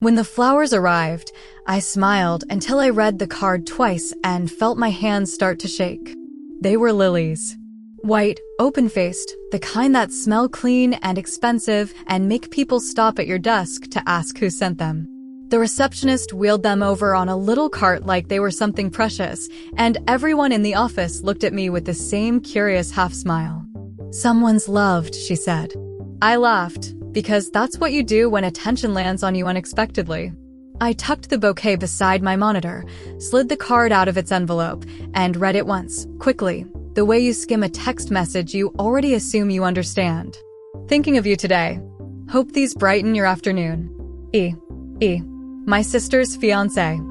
When the flowers arrived, I smiled until I read the card twice and felt my hands start to shake. They were lilies. White, open-faced, the kind that smell clean and expensive and make people stop at your desk to ask who sent them. The receptionist wheeled them over on a little cart like they were something precious, and everyone in the office looked at me with the same curious half-smile. "Someone's loved," she said. I laughed, because that's what you do when attention lands on you unexpectedly. I tucked the bouquet beside my monitor, slid the card out of its envelope, and read it once, quickly, the way you skim a text message you already assume you understand. "Thinking of you today. Hope these brighten your afternoon. E. My sister's fiancé."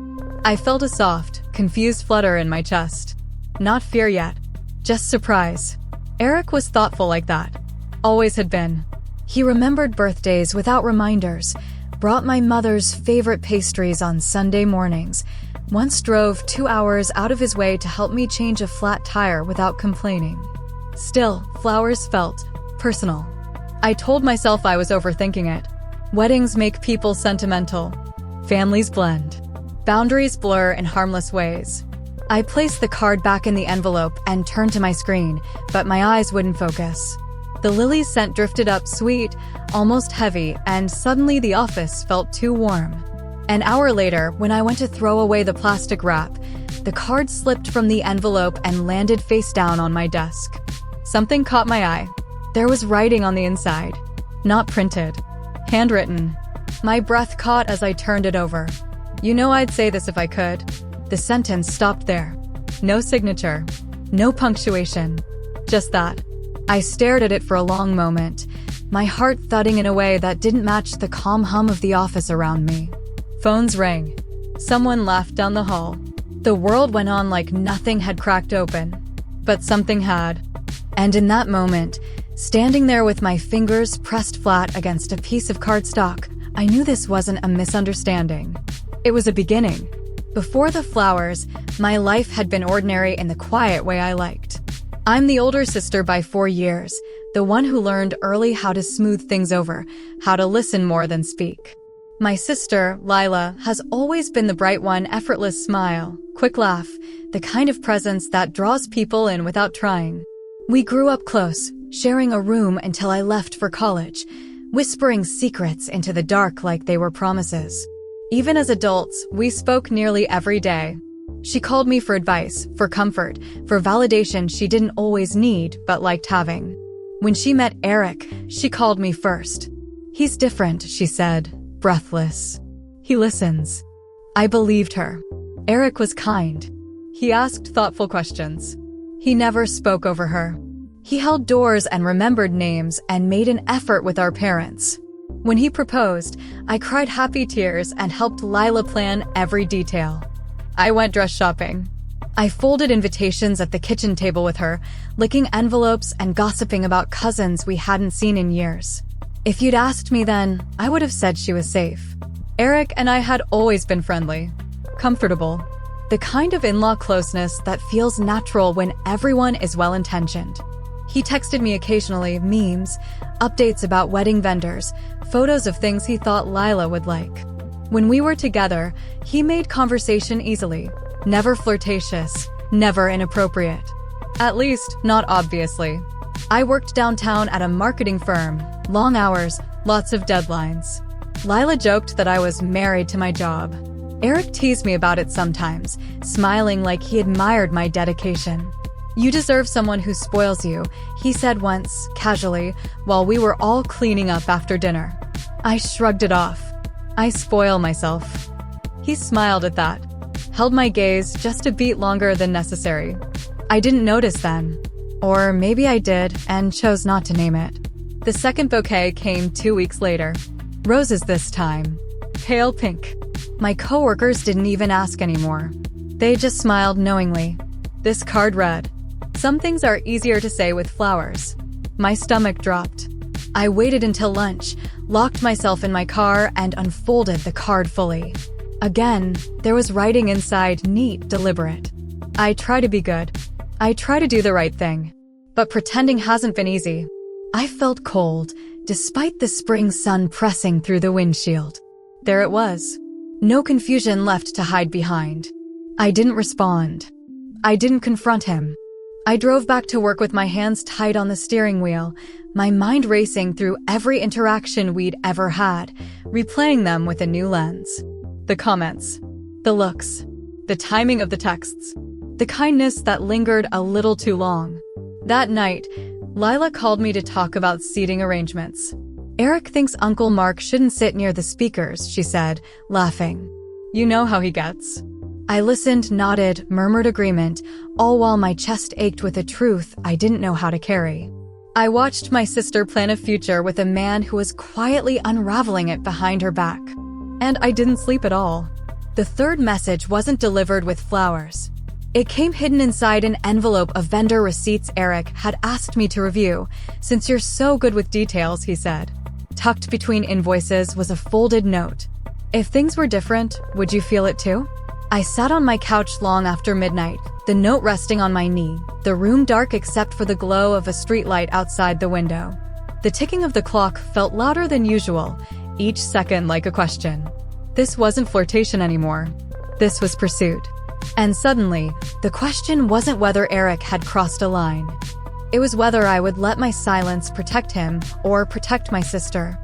I felt a soft, confused flutter in my chest. Not fear yet, just surprise. Eric was thoughtful like that. Always had been. He remembered birthdays without reminders, brought my mother's favorite pastries on Sunday mornings, once drove 2 hours out of his way to help me change a flat tire without complaining. Still, flowers felt personal. I told myself I was overthinking it. Weddings make people sentimental. Families blend. Boundaries blur in harmless ways. I placed the card back in the envelope and turned to my screen, but my eyes wouldn't focus. The lily scent drifted up sweet, almost heavy, and suddenly the office felt too warm. An hour later, when I went to throw away the plastic wrap, the card slipped from the envelope and landed face down on my desk. Something caught my eye. There was writing on the inside. Not printed. Handwritten. My breath caught as I turned it over. "You know I'd say this if I could." The sentence stopped there. No signature. No punctuation. Just that. I stared at it for a long moment, my heart thudding in a way that didn't match the calm hum of the office around me. Phones rang. Someone laughed down the hall. The world went on like nothing had cracked open. But something had. And in that moment, standing there with my fingers pressed flat against a piece of cardstock, I knew this wasn't a misunderstanding. It was a beginning. Before the flowers, my life had been ordinary in the quiet way I liked. I'm the older sister by 4 years, the one who learned early how to smooth things over, how to listen more than speak. My sister, Lila, has always been the bright one, effortless smile, quick laugh, the kind of presence that draws people in without trying. We grew up close, sharing a room until I left for college, whispering secrets into the dark like they were promises. Even as adults, we spoke nearly every day. She called me for advice, for comfort, for validation she didn't always need but liked having. When she met Eric, she called me first. "He's different," she said, breathless. "He listens." I believed her. Eric was kind. He asked thoughtful questions. He never spoke over her. He held doors and remembered names and made an effort with our parents. When he proposed, I cried happy tears and helped Lila plan every detail. I went dress shopping. I folded invitations at the kitchen table with her, licking envelopes and gossiping about cousins we hadn't seen in years. If you'd asked me then, I would have said she was safe. Eric and I had always been friendly, comfortable, the kind of in-law closeness that feels natural when everyone is well-intentioned. He texted me occasionally, memes, updates about wedding vendors, photos of things he thought Lila would like. When we were together, he made conversation easily, never flirtatious, never inappropriate. At least, not obviously. I worked downtown at a marketing firm, long hours, lots of deadlines. Lila joked that I was married to my job. Eric teased me about it sometimes, smiling like he admired my dedication. "You deserve someone who spoils you," he said once, casually, while we were all cleaning up after dinner. I shrugged it off. I spoil myself. He smiled at that, held my gaze just a beat longer than necessary. I didn't notice then. Or maybe I did and chose not to name it. The second bouquet came 2 weeks later. Roses this time. Pale pink. My coworkers didn't even ask anymore. They just smiled knowingly. This card read, "Some things are easier to say with flowers." My stomach dropped. I waited until lunch, locked myself in my car, and unfolded the card fully. Again, there was writing inside, neat, deliberate. I try to be good. I try to do the right thing. But pretending hasn't been easy. I felt cold, despite the spring sun pressing through the windshield. There it was. No confusion left to hide behind. I didn't respond. I didn't confront him. I drove back to work with my hands tight on the steering wheel, my mind racing through every interaction we'd ever had, replaying them with a new lens. The comments, the looks, the timing of the texts, the kindness that lingered a little too long. That night, Lila called me to talk about seating arrangements. Eric thinks Uncle Mark shouldn't sit near the speakers, she said, laughing. You know how he gets. I listened, nodded, murmured agreement, all while my chest ached with a truth I didn't know how to carry. I watched my sister plan a future with a man who was quietly unraveling it behind her back. And I didn't sleep at all. The third message wasn't delivered with flowers. It came hidden inside an envelope of vendor receipts Eric had asked me to review. Since you're so good with details, he said. Tucked between invoices was a folded note. If things were different, would you feel it too? I sat on my couch long after midnight, the note resting on my knee, the room dark except for the glow of a streetlight outside the window. The ticking of the clock felt louder than usual, each second like a question. This wasn't flirtation anymore. This was pursuit. And suddenly, the question wasn't whether Eric had crossed a line. It was whether I would let my silence protect him or protect my sister.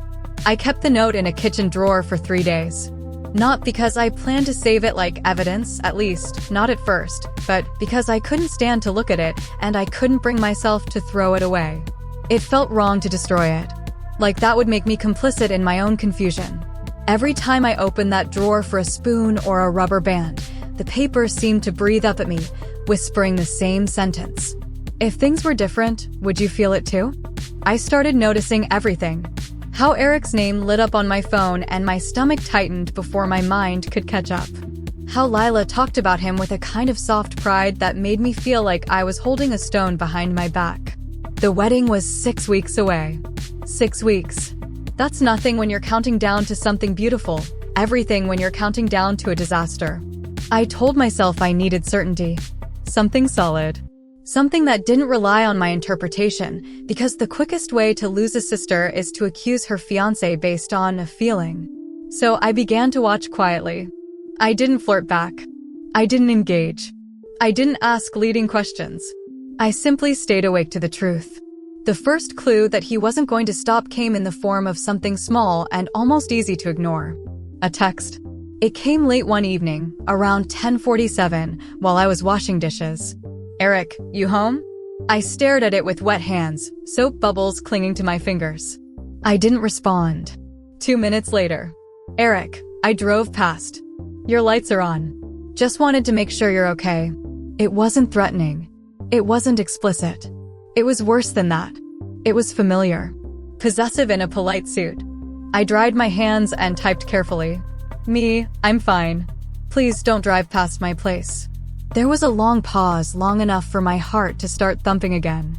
I kept the note in a kitchen drawer for 3 days. Not because I planned to save it like evidence, at least, not at first, but because I couldn't stand to look at it and I couldn't bring myself to throw it away. It felt wrong to destroy it. Like that would make me complicit in my own confusion. Every time I opened that drawer for a spoon or a rubber band, the paper seemed to breathe up at me, whispering the same sentence. If things were different, would you feel it too? I started noticing everything. How Eric's name lit up on my phone and my stomach tightened before my mind could catch up. How Lila talked about him with a kind of soft pride that made me feel like I was holding a stone behind my back. The wedding was 6 weeks away. 6 weeks. That's nothing when you're counting down to something beautiful, everything when you're counting down to a disaster. I told myself I needed certainty. Something solid. Something that didn't rely on my interpretation, because the quickest way to lose a sister is to accuse her fiancé based on a feeling. So I began to watch quietly. I didn't flirt back. I didn't engage. I didn't ask leading questions. I simply stayed awake to the truth. The first clue that he wasn't going to stop came in the form of something small and almost easy to ignore. A text. It came late one evening, around 10:47, while I was washing dishes. Eric, you home? I stared at it with wet hands, soap bubbles clinging to my fingers. I didn't respond. 2 minutes later. Eric, I drove past. Your lights are on. Just wanted to make sure you're okay. It wasn't threatening. It wasn't explicit. It was worse than that. It was familiar. Possessive in a polite suit. I dried my hands and typed carefully. Me, I'm fine. Please don't drive past my place. There was a long pause, long enough for my heart to start thumping again.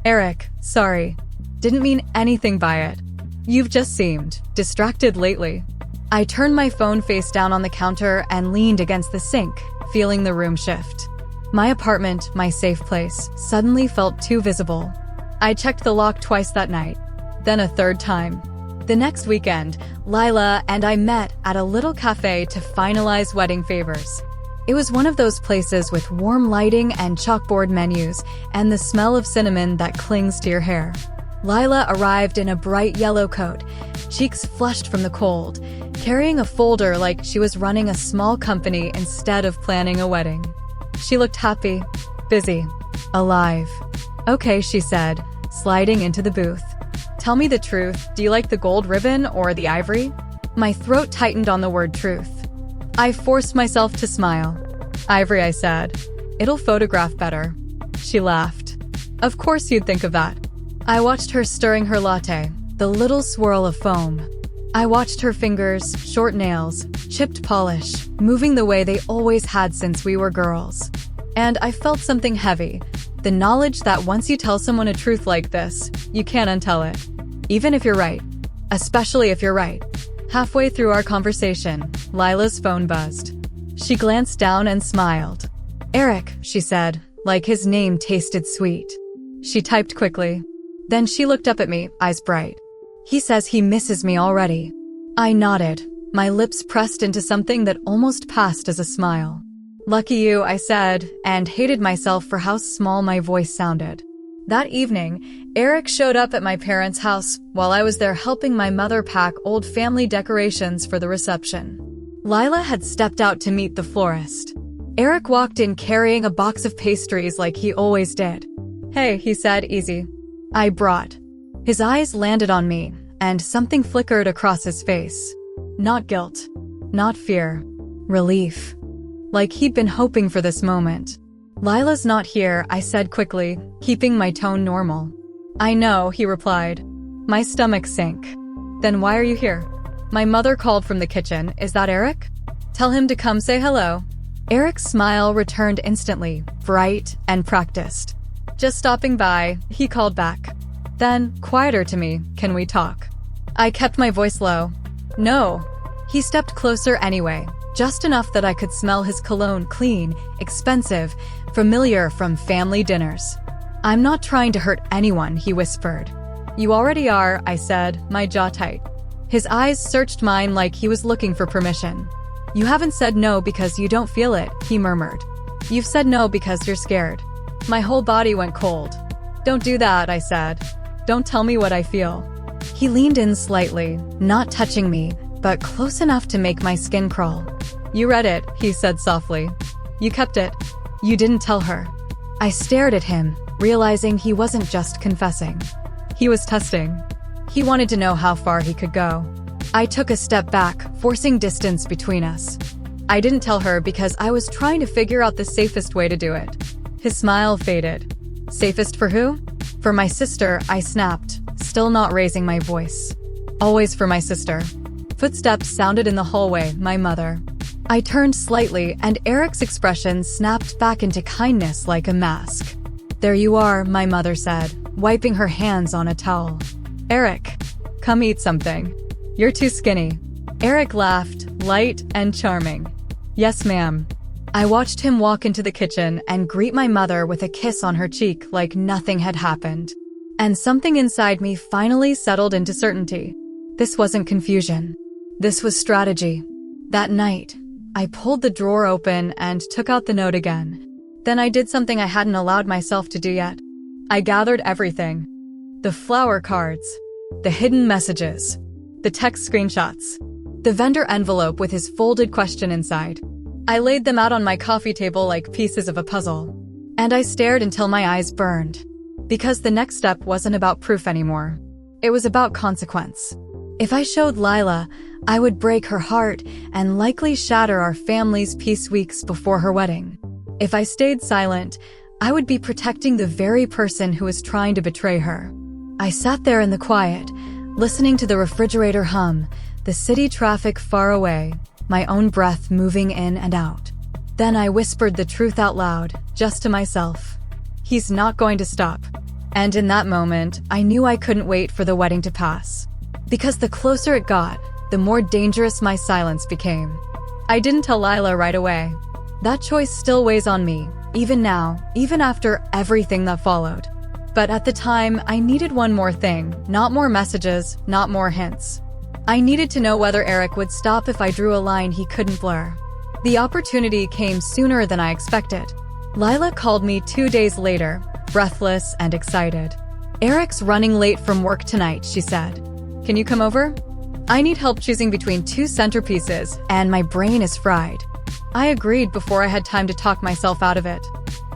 Eric, sorry. Didn't mean anything by it. You've just seemed distracted lately. I turned my phone face down on the counter and leaned against the sink, feeling the room shift. My apartment, my safe place, suddenly felt too visible. I checked the lock twice that night, then a third time. The next weekend, Lila and I met at a little cafe to finalize wedding favors. It was one of those places with warm lighting and chalkboard menus and the smell of cinnamon that clings to your hair. Lila arrived in a bright yellow coat, cheeks flushed from the cold, carrying a folder like she was running a small company instead of planning a wedding. She looked happy, busy, alive. Okay, she said, sliding into the booth. Tell me the truth, do you like the gold ribbon or the ivory? My throat tightened on the word truth. I forced myself to smile. Ivory, I said. It'll photograph better. She laughed. Of course you'd think of that. I watched her stirring her latte, the little swirl of foam. I watched her fingers, short nails, chipped polish, moving the way they always had since we were girls. And I felt something heavy, the knowledge that once you tell someone a truth like this, you can't untell it. Even if you're right. Especially if you're right. Halfway through our conversation, Lila's phone buzzed. She glanced down and smiled. Eric, she said, like his name tasted sweet. She typed quickly. Then she looked up at me, eyes bright. He says he misses me already. I nodded, My lips pressed into something that almost passed as a smile. "Lucky you," I said, and hated myself for how small my voice sounded. That evening, Eric showed up at my parents' house while I was there helping my mother pack old family decorations for the reception. Lila had stepped out to meet the florist. Eric walked in carrying a box of pastries like he always did. "Hey," he said, "easy." I brought. His eyes landed on me, and something flickered across his face. Not guilt. Not fear. Relief. Like he'd been hoping for this moment. "Lila's not here," I said quickly, keeping my tone normal. "I know," he replied. My stomach sank. "Then why are you here?" My mother called from the kitchen. "Is that Eric? Tell him to come say hello." Eric's smile returned instantly, bright and practiced. "Just stopping by," he called back. Then, quieter to me, "Can we talk?" I kept my voice low. "No." He stepped closer anyway, just enough that I could smell his cologne, clean, expensive, familiar from family dinners. "I'm not trying to hurt anyone," he whispered. "You already are," I said, my jaw tight. His eyes searched mine like he was looking for permission. "You haven't said no because you don't feel it," he murmured. "You've said no because you're scared." My whole body went cold. "Don't do that," I said. "Don't tell me what I feel." He leaned in slightly, not touching me, but close enough to make my skin crawl. "You read it," he said softly. "You kept it. You didn't tell her." I stared at him, realizing he wasn't just confessing. He was testing. He wanted to know how far he could go. I took a step back, forcing distance between us. I didn't tell her because I was trying to figure out the safest way to do it. His smile faded. "Safest for who?" "For my sister," I snapped, still not raising my voice. "Always for my sister." Footsteps sounded in the hallway, my mother. I turned slightly, and Eric's expression snapped back into kindness like a mask. "There you are," my mother said, wiping her hands on a towel. "Eric, come eat something. You're too skinny." Eric laughed, light and charming. "Yes, ma'am." I watched him walk into the kitchen and greet my mother with a kiss on her cheek like nothing had happened. And something inside me finally settled into certainty. This wasn't confusion. This was strategy. That night, I pulled the drawer open and took out the note again. Then I did something I hadn't allowed myself to do yet. I gathered everything. The flower cards, the hidden messages, the text screenshots, the vendor envelope with his folded question inside. I laid them out on my coffee table like pieces of a puzzle. And I stared until my eyes burned. Because the next step wasn't about proof anymore. It was about consequence. If I showed Lila, I would break her heart and likely shatter our family's peace weeks before her wedding. If I stayed silent, I would be protecting the very person who was trying to betray her. I sat there in the quiet, listening to the refrigerator hum, the city traffic far away, my own breath moving in and out. Then I whispered the truth out loud, just to myself. He's not going to stop. And in that moment, I knew I couldn't wait for the wedding to pass. Because the closer it got, the more dangerous my silence became. I didn't tell Lila right away. That choice still weighs on me, even now, even after everything that followed. But at the time, I needed one more thing, not more messages, not more hints. I needed to know whether Eric would stop if I drew a line he couldn't blur. The opportunity came sooner than I expected. Lila called me 2 days later, breathless and excited. "Eric's running late from work tonight," she said. "Can you come over? I need help choosing between 2 centerpieces, and my brain is fried." I agreed before I had time to talk myself out of it.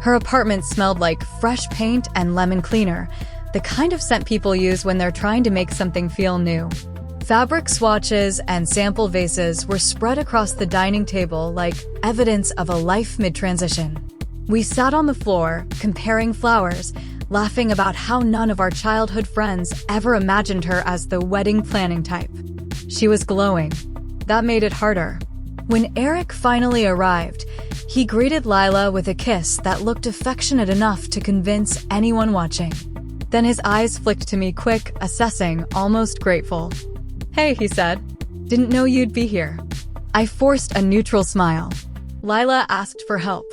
Her apartment smelled like fresh paint and lemon cleaner, the kind of scent people use when they're trying to make something feel new. Fabric swatches and sample vases were spread across the dining table like evidence of a life mid-transition. We sat on the floor, comparing flowers, laughing about how none of our childhood friends ever imagined her as the wedding planning type. She was glowing. That made it harder. When Eric finally arrived, he greeted Lila with a kiss that looked affectionate enough to convince anyone watching. Then his eyes flicked to me quick, assessing, almost grateful. "Hey," he said. "Didn't know you'd be here." I forced a neutral smile. Lila asked for help.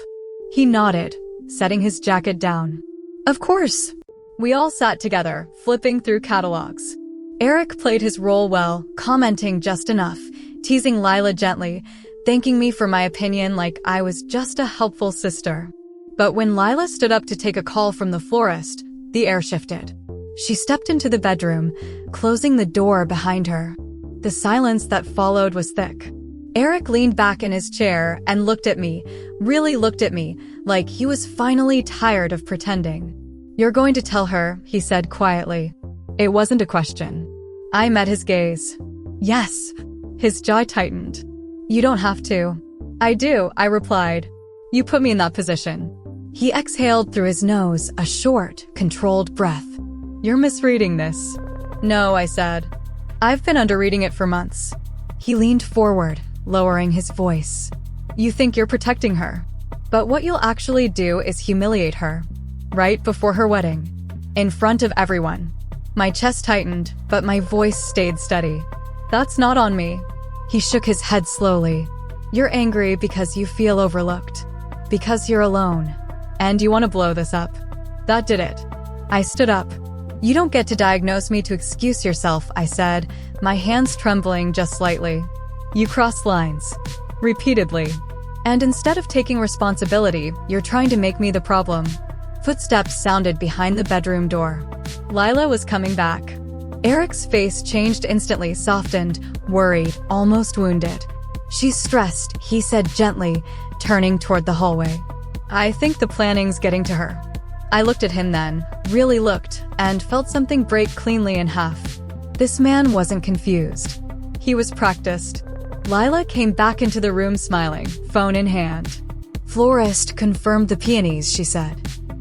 He nodded, setting his jacket down. "Of course." We all sat together, flipping through catalogs. Eric played his role well, commenting just enough, teasing Lila gently, thanking me for my opinion like I was just a helpful sister. But when Lila stood up to take a call from the florist, the air shifted. She stepped into the bedroom, closing the door behind her. The silence that followed was thick. Eric leaned back in his chair and looked at me, really looked at me, like he was finally tired of pretending. "You're going to tell her," he said quietly. It wasn't a question. I met his gaze. "Yes." His jaw tightened. "You don't have to." "I do," I replied. "You put me in that position." He exhaled through his nose, a short, controlled breath. "You're misreading this." "No," I said. "I've been underreading it for months." He leaned forward, lowering his voice. "You think you're protecting her. But what you'll actually do is humiliate her. Right before her wedding. In front of everyone." My chest tightened, but my voice stayed steady. "That's not on me." He shook his head slowly. "You're angry because you feel overlooked. Because you're alone. And you want to blow this up." That did it. I stood up. "You don't get to diagnose me to excuse yourself," I said, my hands trembling just slightly. "You crossed lines. Repeatedly. And instead of taking responsibility, you're trying to make me the problem." Footsteps sounded behind the bedroom door. Lila was coming back. Eric's face changed instantly, softened, worried, almost wounded. "She's stressed," he said gently, turning toward the hallway. "I think the planning's getting to her." I looked at him then, really looked, and felt something break cleanly in half. This man wasn't confused. He was practiced. Lila came back into the room smiling, phone in hand. "Florist confirmed the peonies," she said.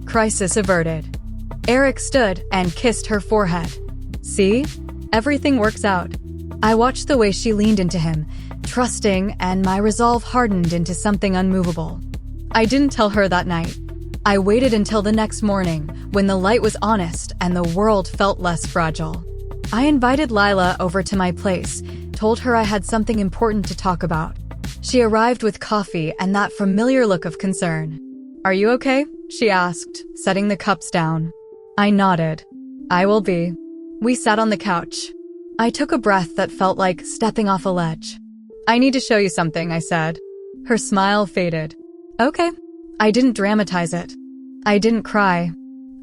Crisis averted. Eric stood and kissed her forehead. "See? Everything works out." I watched the way she leaned into him, trusting, and my resolve hardened into something unmovable. I didn't tell her that night. I waited until the next morning, when the light was honest and the world felt less fragile. I invited Lila over to my place, told her I had something important to talk about. She arrived with coffee and that familiar look of concern. "Are you okay?" she asked, setting the cups down. I nodded. "I will be." We sat on the couch. I took a breath that felt like stepping off a ledge. "I need to show you something," I said. Her smile faded. "Okay." I didn't dramatize it. I didn't cry.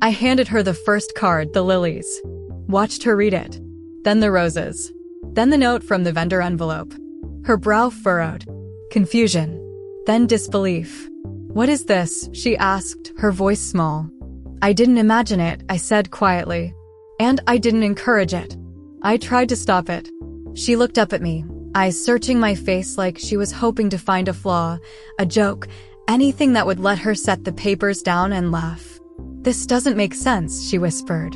I handed her the first card, the lilies. Watched her read it. Then the roses. Then the note from the vendor envelope. Her brow furrowed. Confusion. Then disbelief. "What is this?" she asked, her voice small. "I didn't imagine it," I said quietly. "And I didn't encourage it. I tried to stop it." She looked up at me, eyes searching my face like she was hoping to find a flaw, a joke, anything that would let her set the papers down and laugh. "This doesn't make sense," she whispered.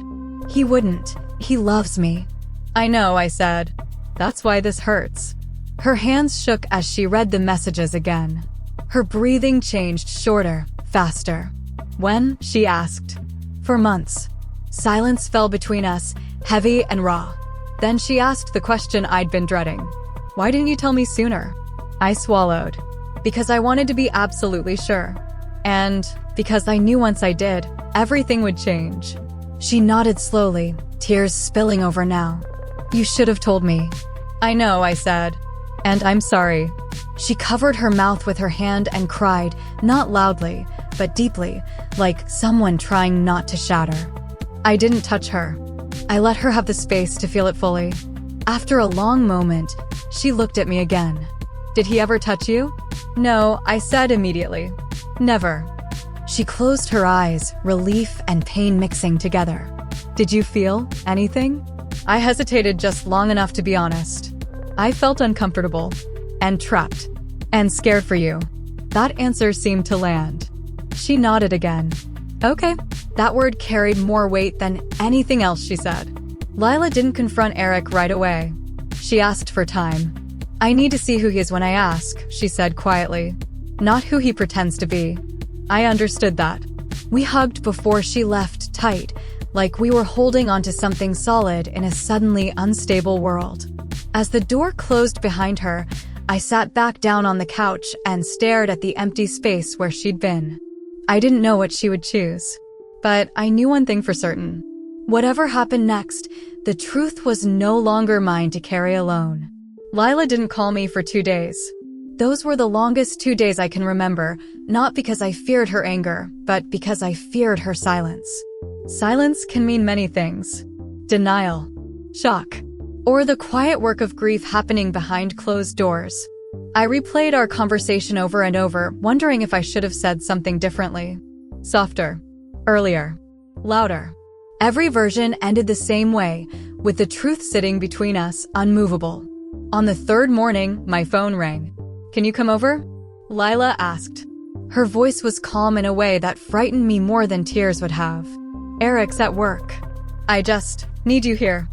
"He wouldn't. He loves me." "I know," I said. "That's why this hurts." Her hands shook as she read the messages again. Her breathing changed shorter, faster. "When?" she asked. "For months." Silence fell between us, heavy and raw. Then she asked the question I'd been dreading. "Why didn't you tell me sooner?" I swallowed. "Because I wanted to be absolutely sure. And because I knew once I did, everything would change." She nodded slowly, tears spilling over now. "You should have told me." "I know," I said. "And I'm sorry." She covered her mouth with her hand and cried, not loudly, but deeply, like someone trying not to shatter. I didn't touch her. I let her have the space to feel it fully. After a long moment, she looked at me again. "Did he ever touch you?" "No," I said immediately. "Never." She closed her eyes, relief and pain mixing together. "Did you feel anything?" I hesitated just long enough to be honest. "I felt uncomfortable. And trapped. And scared for you." That answer seemed to land. She nodded again. "Okay." That word carried more weight than anything else she said. Lila didn't confront Eric right away. She asked for time. "I need to see who he is when I ask," she said quietly. "Not who he pretends to be." I understood that. We hugged before she left, tight, like we were holding onto something solid in a suddenly unstable world. As the door closed behind her, I sat back down on the couch and stared at the empty space where she'd been. I didn't know what she would choose. But I knew one thing for certain. Whatever happened next, the truth was no longer mine to carry alone. Lila didn't call me for 2 days. Those were the longest 2 days I can remember, not because I feared her anger, but because I feared her silence. Silence can mean many things. Denial, shock, or the quiet work of grief happening behind closed doors. I replayed our conversation over and over, wondering if I should have said something differently. Softer, earlier, louder. Every version ended the same way, with the truth sitting between us, unmovable. On the third morning, my phone rang. "Can you come over?" Lila asked. Her voice was calm in a way that frightened me more than tears would have. "Eric's at work. I just need you here."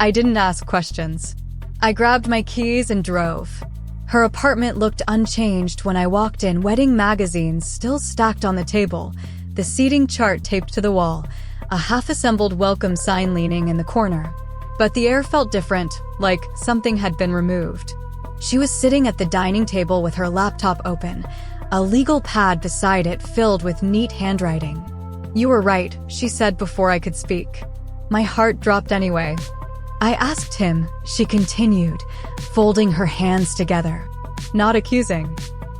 I didn't ask questions. I grabbed my keys and drove. Her apartment looked unchanged when I walked in, wedding magazines still stacked on the table, the seating chart taped to the wall, a half-assembled welcome sign leaning in the corner. But the air felt different, like something had been removed. She was sitting at the dining table with her laptop open, a legal pad beside it filled with neat handwriting. "You were right," she said before I could speak. My heart dropped anyway. "I asked him," she continued, folding her hands together. Not accusing,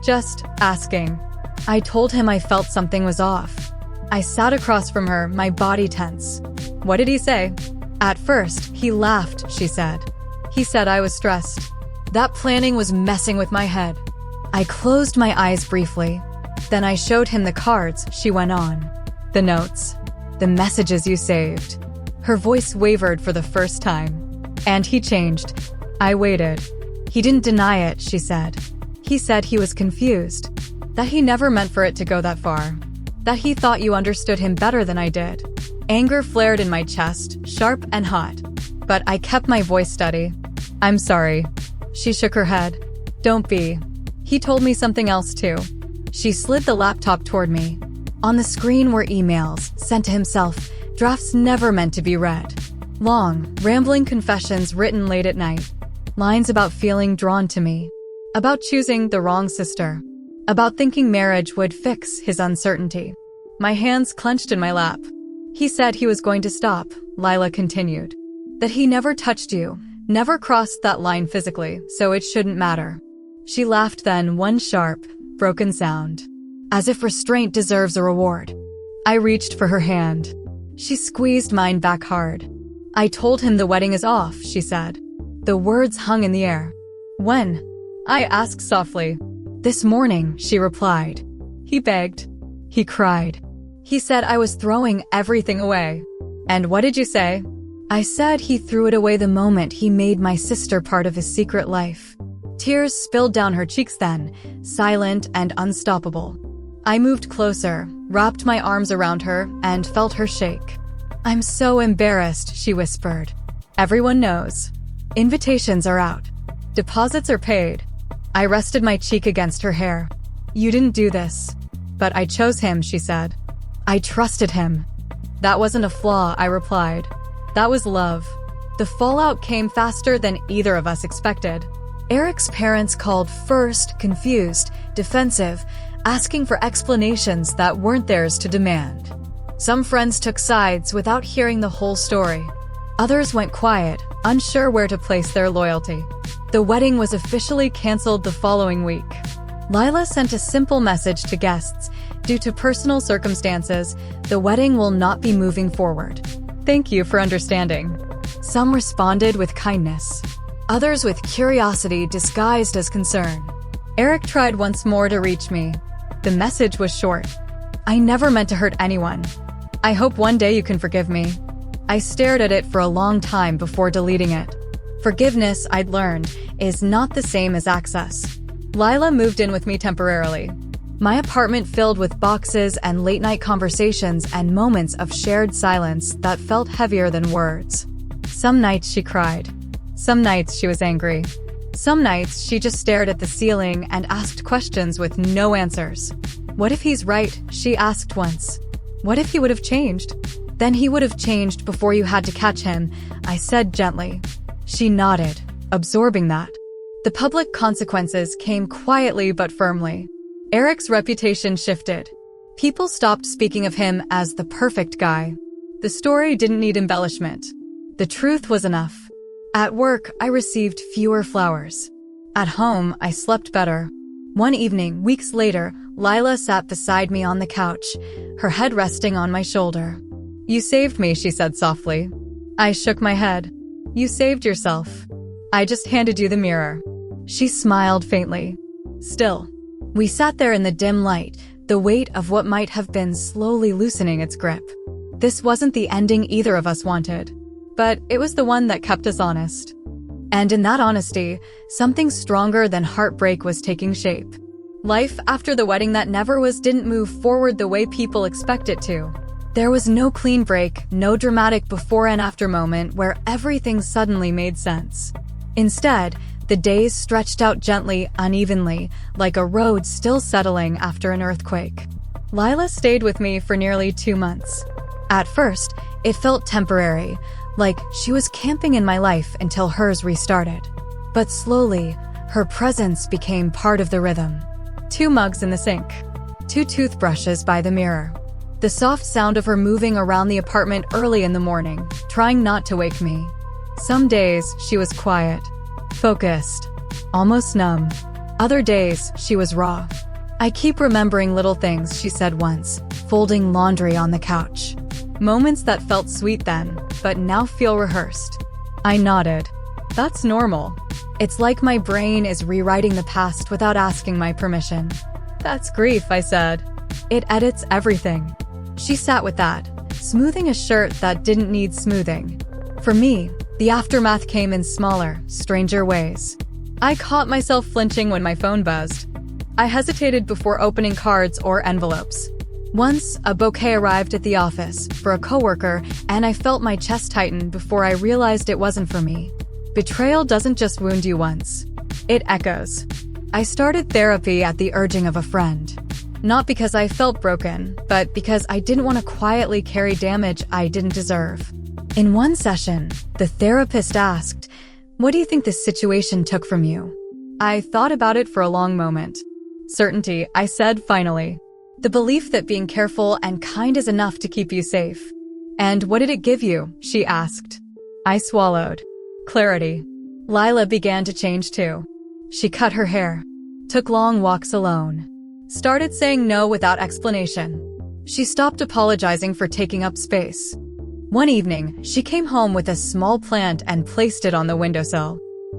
just asking. I told him I felt something was off. I sat across from her, my body tense. "What did he say?" "At first, he laughed," she said. "He said I was stressed. That planning was messing with my head." I closed my eyes briefly. Then I showed him the cards, she went on. "The notes. The messages you saved." Her voice wavered for the first time. "And he changed." I waited. "He didn't deny it," she said. "He said he was confused. That he never meant for it to go that far. That he thought you understood him better than I did." Anger flared in my chest, sharp and hot. But I kept my voice steady. "I'm sorry." She shook her head. "Don't be. He told me something else too." She slid the laptop toward me. On the screen were emails, sent to himself, drafts never meant to be read. Long, rambling confessions written late at night. Lines about feeling drawn to me. About choosing the wrong sister. About thinking marriage would fix his uncertainty. My hands clenched in my lap. "He said he was going to stop," Lila continued. "That he never touched you, never crossed that line physically, so it shouldn't matter." She laughed then, one sharp, broken sound. As if restraint deserves a reward. I reached for her hand. She squeezed mine back hard. "I told him the wedding is off," she said. The words hung in the air. "When?" I asked softly. "This morning," she replied. "He begged. He cried. He said I was throwing everything away." "And what did you say?" I said he threw it away the moment he made my sister part of his secret life. Tears spilled down her cheeks then, silent and unstoppable. I moved closer, wrapped my arms around her, and felt her shake. "I'm so embarrassed," she whispered. "Everyone knows. Invitations are out. Deposits are paid." I rested my cheek against her hair. "You didn't do this." "But I chose him," she said. "I trusted him." "That wasn't a flaw," I replied. "That was love." The fallout came faster than either of us expected. Eric's parents called first, confused, defensive, asking for explanations that weren't theirs to demand. Some friends took sides without hearing the whole story. Others went quiet, unsure where to place their loyalty. The wedding was officially canceled the following week. Lila sent a simple message to guests. "Due to personal circumstances, the wedding will not be moving forward. Thank you for understanding." Some responded with kindness. Others with curiosity disguised as concern. Eric tried once more to reach me. The message was short. "I never meant to hurt anyone. I hope one day you can forgive me." I stared at it for a long time before deleting it. Forgiveness, I'd learned, is not the same as access. Lila moved in with me temporarily. My apartment filled with boxes and late-night conversations and moments of shared silence that felt heavier than words. Some nights she cried. Some nights she was angry. Some nights she just stared at the ceiling and asked questions with no answers. "What if he's right?" she asked once. "What if he would have changed?" "Then he would have changed before you had to catch him," I said gently. She nodded, absorbing that. The public consequences came quietly but firmly. Eric's reputation shifted. People stopped speaking of him as the perfect guy. The story didn't need embellishment. The truth was enough. At work, I received fewer flowers. At home, I slept better. One evening, weeks later, Lila sat beside me on the couch, her head resting on my shoulder. "You saved me," she said softly. I shook my head. "You saved yourself. I just handed you the mirror." She smiled faintly. Still, we sat there in the dim light, the weight of what might have been slowly loosening its grip. This wasn't the ending either of us wanted, but it was the one that kept us honest. And in that honesty, something stronger than heartbreak was taking shape. Life after the wedding that never was didn't move forward the way people expect it to. There was no clean break, no dramatic before and after moment where everything suddenly made sense. Instead, the days stretched out gently, unevenly, like a road still settling after an earthquake. Lila stayed with me for nearly 2 months. At first, it felt temporary, like she was camping in my life until hers restarted. But slowly, her presence became part of the rhythm. 2 mugs in the sink, 2 toothbrushes by the mirror. The soft sound of her moving around the apartment early in the morning, trying not to wake me. Some days, she was quiet, focused, almost numb. Other days, she was raw. "I keep remembering little things," she said once, folding laundry on the couch. "Moments that felt sweet then, but now feel rehearsed." I nodded. "That's normal. It's like my brain is rewriting the past without asking my permission." "That's grief," I said. "It edits everything." She sat with that, smoothing a shirt that didn't need smoothing. For me, the aftermath came in smaller, stranger ways. I caught myself flinching when my phone buzzed. I hesitated before opening cards or envelopes. Once, a bouquet arrived at the office for a coworker, and I felt my chest tighten before I realized it wasn't for me. Betrayal doesn't just wound you once. It echoes. I started therapy at the urging of a friend. Not because I felt broken, but because I didn't want to quietly carry damage I didn't deserve. In one session, the therapist asked, "What do you think this situation took from you?" I thought about it for a long moment. "Certainty," I said finally. "The belief that being careful and kind is enough to keep you safe." "And what did it give you?" she asked. I swallowed. "Clarity." Lila began to change too. She cut her hair, took long walks alone, started saying no without explanation. She stopped apologizing for taking up space. One evening, she came home with a small plant and placed it on the windowsill.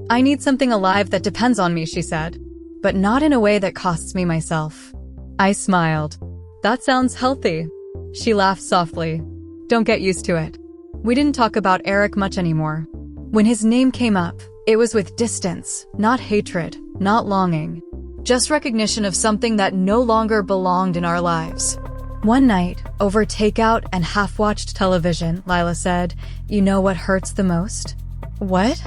"I need something alive that depends on me," she said, "but not in a way that costs me myself." I smiled. "That sounds healthy." She laughed softly. "Don't get used to it." We didn't talk about Eric much anymore. When his name came up, it was with distance, not hatred, not longing. Just recognition of something that no longer belonged in our lives. One night, over takeout and half-watched television, Lila said, "You know what hurts the most?" "What?"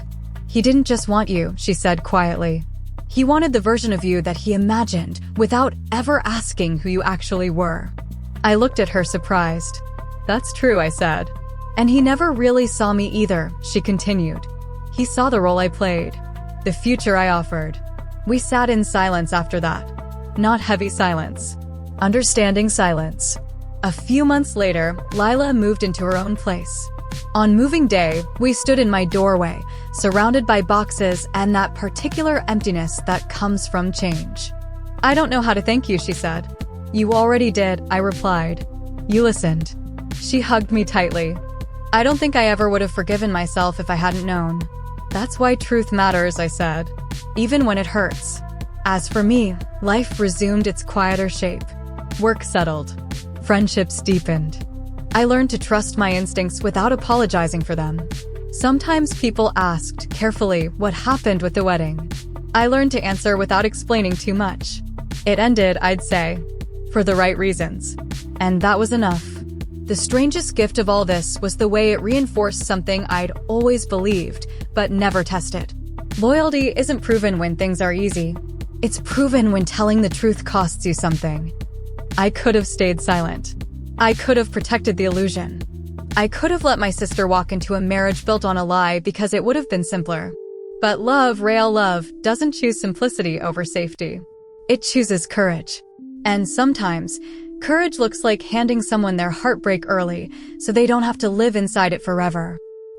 "He didn't just want you," she said quietly. "He wanted the version of you that he imagined without ever asking who you actually were." I looked at her surprised. "That's true," I said. "And he never really saw me either," she continued. "He saw the role I played, the future I offered." We sat in silence after that. Not heavy silence. Understanding silence. A few months later, Lila moved into her own place. On moving day, we stood in my doorway, surrounded by boxes and that particular emptiness that comes from change. "I don't know how to thank you," she said. "You already did," I replied. "You listened." She hugged me tightly. "I don't think I ever would have forgiven myself if I hadn't known." "That's why truth matters," I said, "even when it hurts." As for me, life resumed its quieter shape. Work settled. Friendships deepened. I learned to trust my instincts without apologizing for them. Sometimes people asked, carefully, what happened with the wedding. I learned to answer without explaining too much. It ended, I'd say, for the right reasons. And that was enough. The strangest gift of all this was the way it reinforced something I'd always believed, but never tested. Loyalty isn't proven when things are easy. It's proven when telling the truth costs you something. I could have stayed silent. I could have protected the illusion. I could have let my sister walk into a marriage built on a lie because it would have been simpler. But love, real love, doesn't choose simplicity over safety. It chooses courage. And sometimes, courage looks like handing someone their heartbreak early so they don't have to live inside it forever.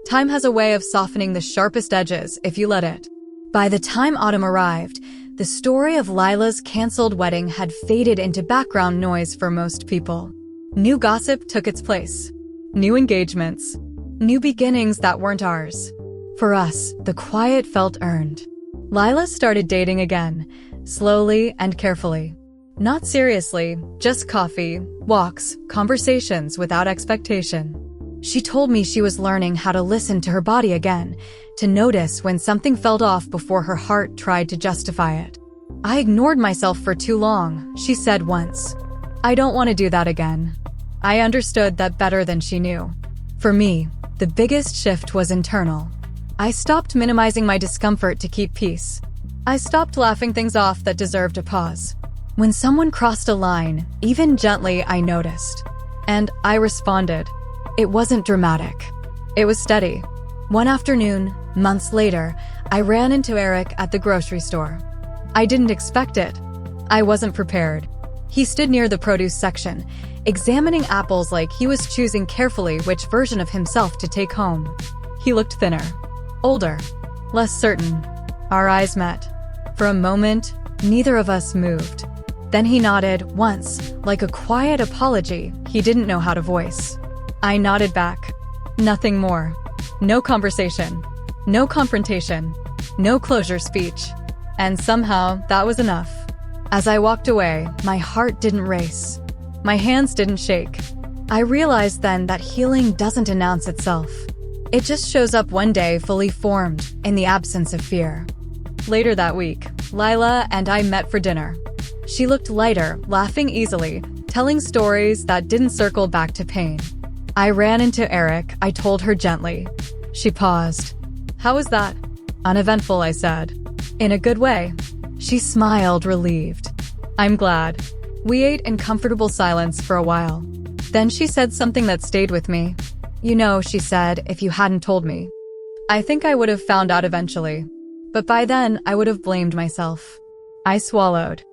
Time has a way of softening the sharpest edges if you let it. By the time autumn arrived, the story of Lila's canceled wedding had faded into background noise for most people. New gossip took its place. New engagements. New beginnings that weren't ours. For us, the quiet felt earned. Lila started dating again, slowly and carefully. Not seriously, just coffee, walks, conversations without expectation. She told me she was learning how to listen to her body again, to notice when something felt off before her heart tried to justify it. "I ignored myself for too long," she said once. "I don't want to do that again." I understood that better than she knew. For me, the biggest shift was internal. I stopped minimizing my discomfort to keep peace. I stopped laughing things off that deserved a pause. When someone crossed a line, even gently, I noticed. And I responded. It wasn't dramatic. It was steady. One afternoon, months later, I ran into Eric at the grocery store. I didn't expect it. I wasn't prepared. He stood near the produce section, examining apples like he was choosing carefully which version of himself to take home. He looked thinner, older, less certain. Our eyes met. For a moment, neither of us moved. Then he nodded once, like a quiet apology he didn't know how to voice. I nodded back. Nothing more. No conversation. No confrontation. No closure speech. And somehow, that was enough. As I walked away, my heart didn't race. My hands didn't shake. I realized then that healing doesn't announce itself. It just shows up one day fully formed, in the absence of fear. Later that week, Lila and I met for dinner. She looked lighter, laughing easily, telling stories that didn't circle back to pain. I ran into Eric, I told her gently. She paused. "How was that?" "Uneventful," I said. "In a good way." She smiled, relieved. "I'm glad." We ate in comfortable silence for a while. Then she said something that stayed with me. "You know," she said, "if you hadn't told me, I think I would have found out eventually. But by then, I would have blamed myself." I swallowed.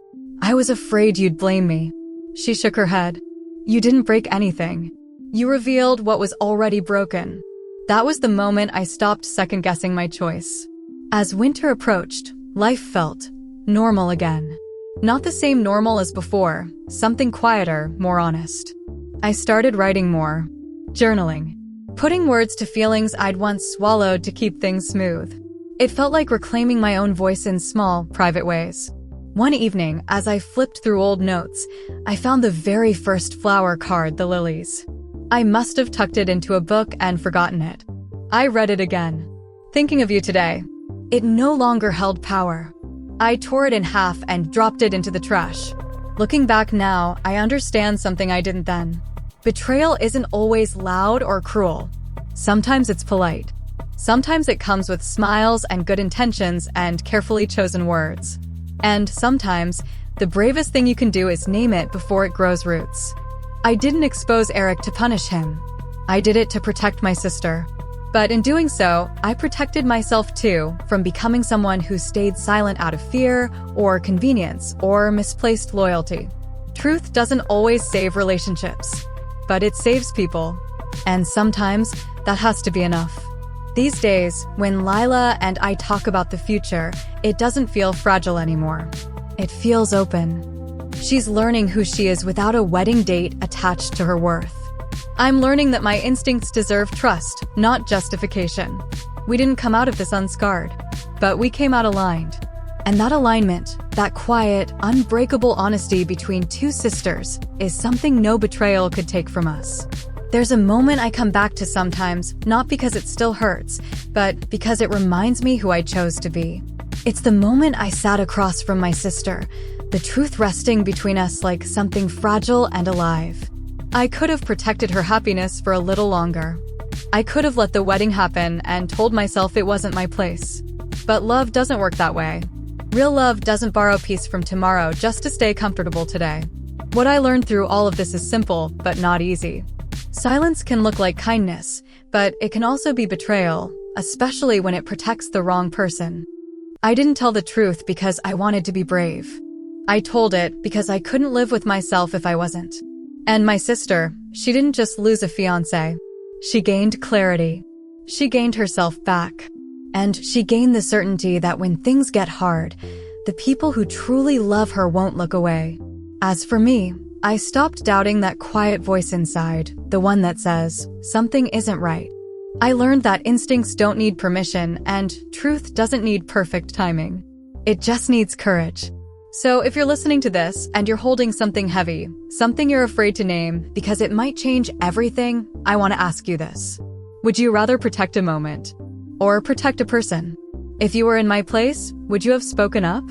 "I was afraid you'd blame me." She shook her head. "You didn't break anything. You revealed what was already broken." That was the moment I stopped second-guessing my choice. As winter approached, life felt normal again. Not the same normal as before, something quieter, more honest. I started writing more. Journaling. Putting words to feelings I'd once swallowed to keep things smooth. It felt like reclaiming my own voice in small, private ways. One evening, as I flipped through old notes, I found the very first flower card, the lilies. I must have tucked it into a book and forgotten it. I read it again. "Thinking of you today." It no longer held power. I tore it in half and dropped it into the trash. Looking back now, I understand something I didn't then. Betrayal isn't always loud or cruel. Sometimes it's polite. Sometimes it comes with smiles and good intentions and carefully chosen words. And sometimes, the bravest thing you can do is name it before it grows roots. I didn't expose Eric to punish him. I did it to protect my sister. But in doing so, I protected myself too from becoming someone who stayed silent out of fear or convenience or misplaced loyalty. Truth doesn't always save relationships, but it saves people. And sometimes that has to be enough. These days, when Lila and I talk about the future, it doesn't feel fragile anymore. It feels open. She's learning who she is without a wedding date attached to her worth. I'm learning that my instincts deserve trust, not justification. We didn't come out of this unscarred, but we came out aligned. And that alignment, that quiet, unbreakable honesty between two sisters, is something no betrayal could take from us. There's a moment I come back to sometimes, not because it still hurts, but because it reminds me who I chose to be. It's the moment I sat across from my sister, the truth resting between us like something fragile and alive. I could have protected her happiness for a little longer. I could have let the wedding happen and told myself it wasn't my place. But love doesn't work that way. Real love doesn't borrow peace from tomorrow just to stay comfortable today. What I learned through all of this is simple, but not easy. Silence can look like kindness, but it can also be betrayal, especially when it protects the wrong person. I didn't tell the truth because I wanted to be brave. I told it because I couldn't live with myself if I wasn't. And my sister, she didn't just lose a fiancé. She gained clarity. She gained herself back. And she gained the certainty that when things get hard, the people who truly love her won't look away. As for me, I stopped doubting that quiet voice inside, the one that says, something isn't right. I learned that instincts don't need permission and truth doesn't need perfect timing. It just needs courage. So if you're listening to this and you're holding something heavy, something you're afraid to name because it might change everything, I want to ask you this. Would you rather protect a moment or protect a person? If you were in my place, would you have spoken up?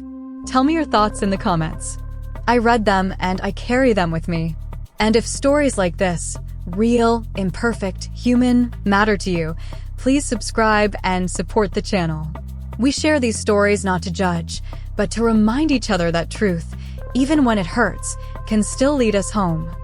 Tell me your thoughts in the comments. I read them and I carry them with me. And if stories like this, real, imperfect, human, matter to you, please subscribe and support the channel. We share these stories not to judge, but to remind each other that truth, even when it hurts, can still lead us home.